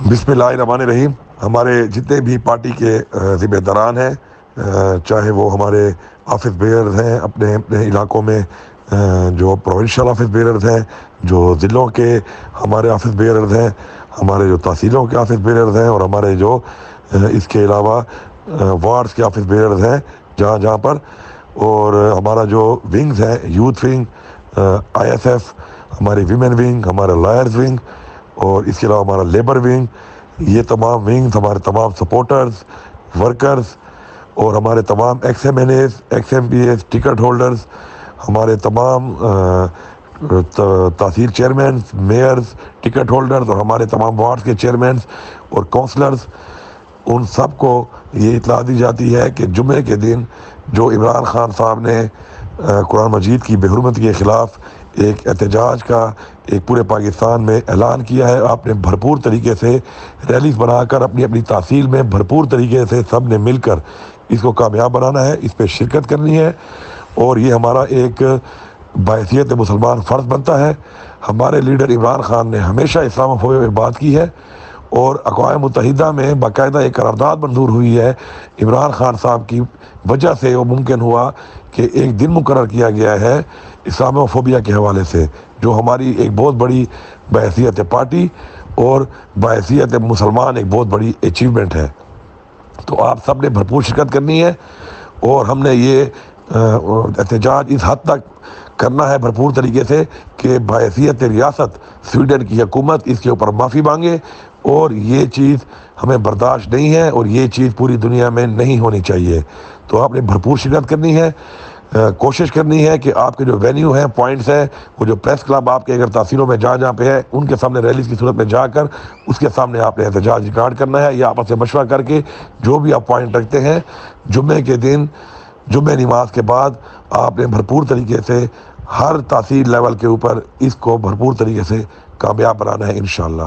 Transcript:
بسم اللہ الرحمن الرحیم۔ ہمارے جتنے بھی پارٹی کے ذمہ داران ہیں، چاہے وہ ہمارے آفس بیئرز ہیں اپنے اپنے علاقوں میں، جو پروونشل آفس بیئرز ہیں، جو ضلعوں کے ہمارے آفس بیئرز ہیں، ہمارے جو تحصیلوں کے آفس بیئرز ہیں، اور ہمارے جو اس کے علاوہ وارڈز کے آفس بیئرز ہیں جہاں جہاں پر، اور ہمارا جو ونگز ہیں، youth wing, I S F, ہماری ویمن ونگ، ہمارا لائرز ونگ، اور اس کے علاوہ ہمارا لیبر ونگ، یہ تمام ونگز ہمارے تمام سپورٹرز، ورکرز، اور ہمارے تمام ex M N As, ex M P As, ticket holders, ہمارے تمام تحصیل چیئرمینز، میئرز، ٹکٹ ہولڈرز، اور ہمارے تمام وارڈز کے چیئرمینز اور کونسلرز، ان سب کو یہ اطلاع دی جاتی ہے کہ جمعے کے دن جو عمران خان صاحب نے قرآن مجید کی بے حرمتی کے خلاف ایک احتجاج کا ایک پورے پاکستان میں اعلان کیا ہے، آپ نے بھرپور طریقے سے ریلیز بنا کر اپنی اپنی تحصیل میں بھرپور طریقے سے سب نے مل کر اس کو کامیاب بنانا ہے، اس پہ شرکت کرنی ہے، اور یہ ہمارا ایک بحیثیت مسلمان فرض بنتا ہے۔ ہمارے لیڈر عمران خان نے ہمیشہ اسلام فوبیا میں بات کی ہے، اور اقوام متحدہ میں باقاعدہ ایک قرارداد منظور ہوئی ہے۔ عمران خان صاحب کی وجہ سے وہ ممکن ہوا کہ ایک دن مقرر کیا گیا ہے اسلام فوبیا کے حوالے سے، جو ہماری ایک بہت بڑی بحیثیت پارٹی اور بحیثیت مسلمان ایک بہت بڑی اچیومنٹ ہے۔ تو آپ سب نے بھرپور شرکت کرنی ہے، اور ہم نے یہ احتجاج اس حد تک کرنا ہے بھرپور طریقے سے کہ بحیثیت ریاست سویڈن کی حکومت اس کے اوپر معافی مانگے، اور یہ چیز ہمیں برداشت نہیں ہے، اور یہ چیز پوری دنیا میں نہیں ہونی چاہیے۔ تو آپ نے بھرپور شرکت کرنی ہے، کوشش کرنی ہے کہ آپ کے جو وینیو ہیں، پوائنٹس ہیں، وہ جو پریس کلب آپ کے اگر تحصیلوں میں جہاں جہاں پہ ہے، ان کے سامنے ریلیز کی صورت میں جا کر اس کے سامنے آپ نے احتجاج ریکارڈ کرنا ہے، یا آپس سے مشورہ کر کے جو بھی آپ پوائنٹ رکھتے ہیں جمعے کے دن، جمعہ نماز کے بعد آپ نے بھرپور طریقے سے ہر تحصیل لیول کے اوپر اس کو بھرپور طریقے سے کامیاب بنانا ہے انشاءاللہ۔